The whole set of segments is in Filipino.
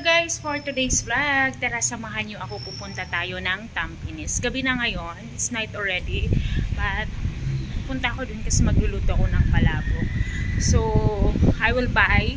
guys, for today's vlog, tara samahan nyo ako, pupunta tayo ng Tampines. Gabi na ngayon, it's night already, but punta ako dun kasi magluluto ako ng palabok. So, I will buy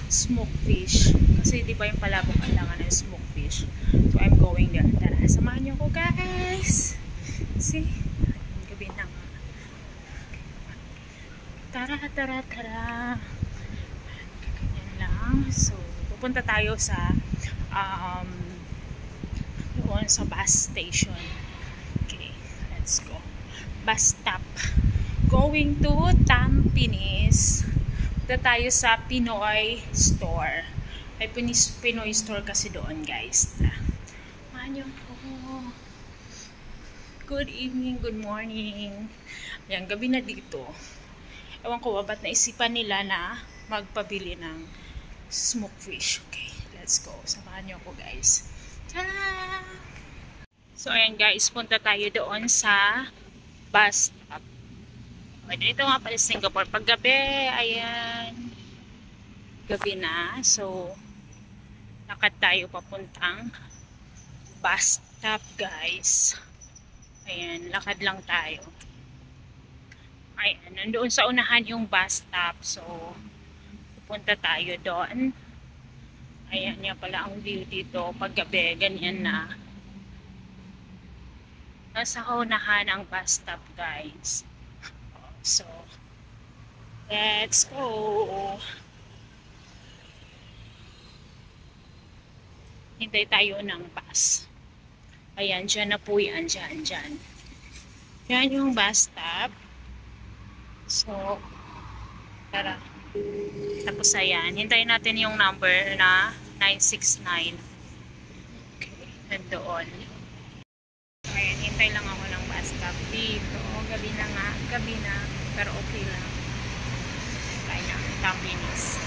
smoked fish. Kasi di ba yung palabok ang langan ng smoked fish. So, I'm going there. Tara, samahan nyo ako guys. See? Gabi na nga. Tara. Ganyan lang. So, pupunta tayo sa doon sa bus station. Okay, let's go. Bus stop. Going to Tampines. Punta tayo sa Pinoy store. May Pinoy store kasi doon, guys. Manyo po. Good evening, good morning. Ayan, gabi na dito. Ewan ko ba, ba't naisipan nila na magpabili ng smoked fish. Okay, let's go. Samahan niyo ako guys. Tara! So ayan guys, punta tayo doon sa bus stop. Okay, ito nga pala Singapore. Pag gabi, ayan. Gabi na. So, lakad tayo papuntang bus stop guys. Ayan, lakad lang tayo. Ayan, nandoon sa unahan yung bus stop. So, punta tayo doon. Ayan nga pala ang view dito. Pag gabi, ganyan na. Nasa kaunahan ang bus stop guys. So, let's go. Hintay tayo ng bus. Ayan, dyan na po yan. Dyan. Yan yung bus stop. So, tara. Tapos ayan, hintayin natin yung number na 969. Okay, nandoon. Ayan, hintay lang ako ng bus stop dito. Gabi na nga, gabi na. Pero okay lang. Kaya na, Tampines.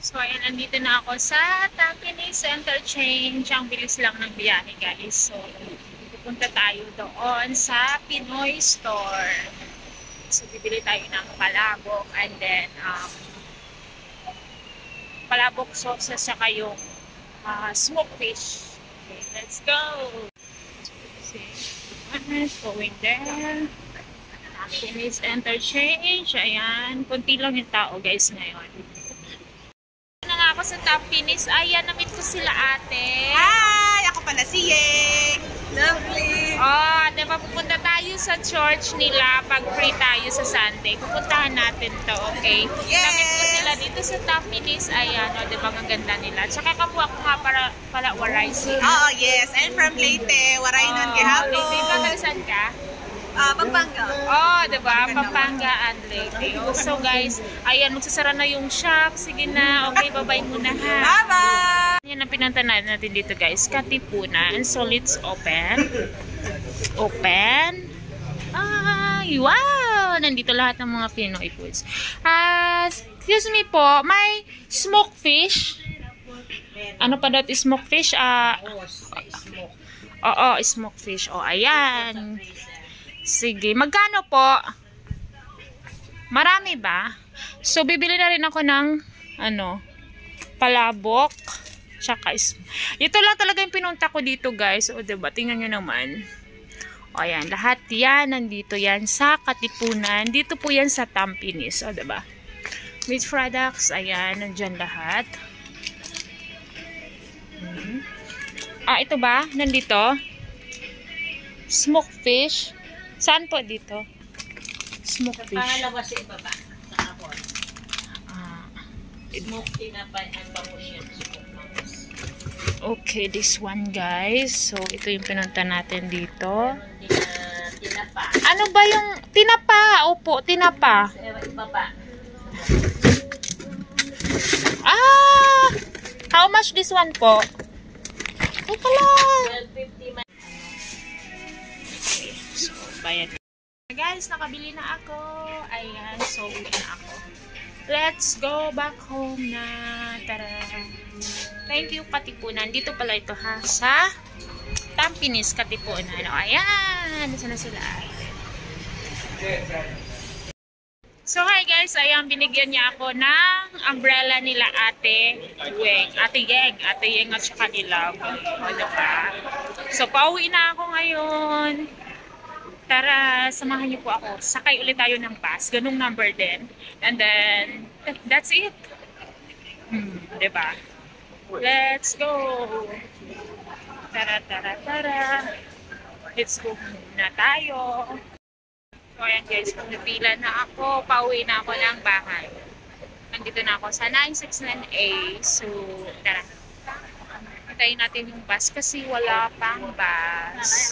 So, ayan, nandito na ako sa Tampines Interchange. Ang bilis lang ng biyahe, guys. So, pupunta tayo doon sa Pinoy store. So, bibili tayo ng palabok and then, palabok sauce saka yung smoked fish. Okay, let's go! Going there. Tampines Interchange. Ayan, kunti lang yung tao, guys, ngayon. Ako sa Tampines. Ayan, namit ko sila ate. Hi! Ako pala si Yeng. Lovely! Oh, diba pupunta tayo sa church nila pag free tayo sa Sunday. Pupuntahan natin to, okay? Yes! Namit ko sila dito sa Tampines. Ayan, o, diba ang ganda nila. Tsaka kabuha ko nga pala Waray City. Oh, yes. I'm from Leyte. Waray nun gihapon. Leyte. Ikaw, saan ka? Pampanga. Oh, diba? Pampanga and Leyte. So guys, ayan, magsasara na yung shop. Sige na. Okay, bye-bye muna ha. Bye-bye! Yan ang pinuntahan natin dito guys. Katipunan. So let's open. Open. Ay, wow! Nandito lahat ng mga Pinoy foods. Excuse me po, may smoked fish? Ano pa daw smoked fish? Oo, smoked fish. O, ayan. Sige, magkano po? Marami ba? So, bibili na rin ako ng, palabok. Tsaka, ito lang talaga yung pinunta ko dito, guys. O, diba? Tingnan nyo naman. O, ayan. Lahat yan, nandito yan sa Katipunan. Dito po yan sa Tampines. O, diba? Meat products, ayan. Nandyan lahat. Ito ba? Nandito? Smoked fish. Saan po dito? Smoked fish. Pangalawa sa ibaba. Sa kapon. Smoked tinapay ang bangunin. Okay, this one guys. So, ito yung pinunta natin dito. Tinapa. Ano ba yung tinapa? Opo, tinapa. Sa ibaba. How much this one po? Teka lang. 12.50 man. Okay, so, bayad. Guys, nakabili na ako. Ayan, so, uwi na ako. Let's go back home na. Tara. Thank you, Katipunan. Dito pala ito ha, sa Tampines, Katipunan. O, ayan. Nasa na sila. So, hi guys. Ayan, binigyan niya ako ng umbrella nila Ate Weng. Ate Yeng at saka nila. O, diba? So, pauwi na ako ngayon. Tara, samahan niyo po ako. Sakay ulit tayo ng bus. Ganung number din. And then, that's it. Diba? Let's go! Tara, tara, tara. Let's go na tayo. So, ayan guys, pumipila na ako. Pauwi na ako ng bahay. Nandito na ako sa 969A. So, tara. Hintayin natin yung bus kasi wala pang bus.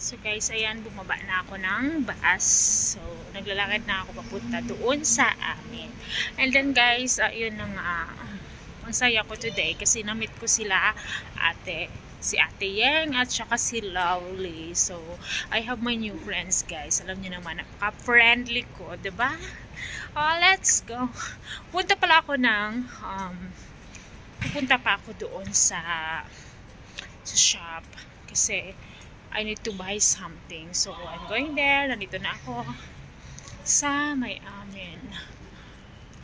So guys, ayan, bumaba na ako ng bus. So, naglalakad na ako papunta doon sa amin. And then guys, yun ang saya ko today kasi na-meet ko sila si Ate Yeng at saka si Lovely. So, I have my new friends guys. Alam niyo naman, napaka-friendly ko, diba? Let's go. Pupunta pa ako doon sa shop kasi I need to buy something. So, I'm going there. Nandito na ako sa may amin.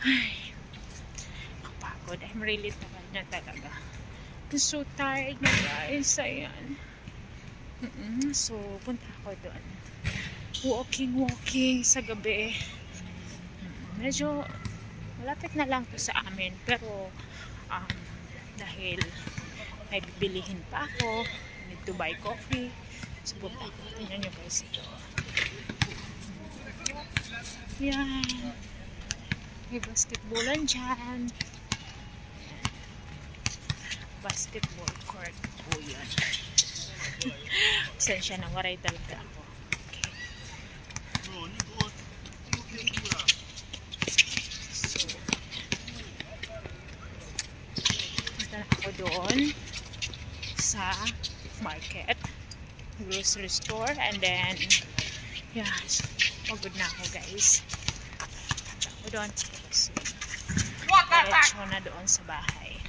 Ay, kapagod. I'm really tired na talaga. I'm so tired na guys. Ayan. So, punta ako doon. Walking sa gabi. Medyo malapit na lang to sa amin. Pero, dahil may bibilihin pa ako, I need to buy coffee. So, punta ako. Tingnan nyo guys ito. Yan. May basketballan dyan. Basketball court po yan. Sensya na waray talaga ako. Okay. So, punta na ako doon sa market, grocery store, and then yeah, so, pagod na ako guys. Ako doon diretso na doon sa bahay.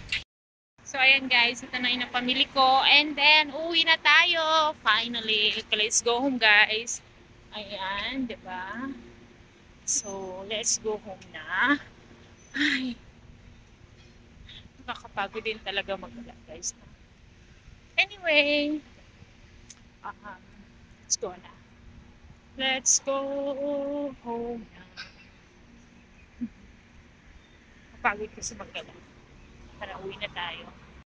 So ayan guys, ito na yung pamili ko, and then uwi na tayo finally. Let's go home guys. Ayan, diba? So let's go home na. Ay, nakakapagod din talaga magdala guys. Anyway, let's go na. Let's go home na. Kapagod ko sa magdala. Tara, uwi na tayo.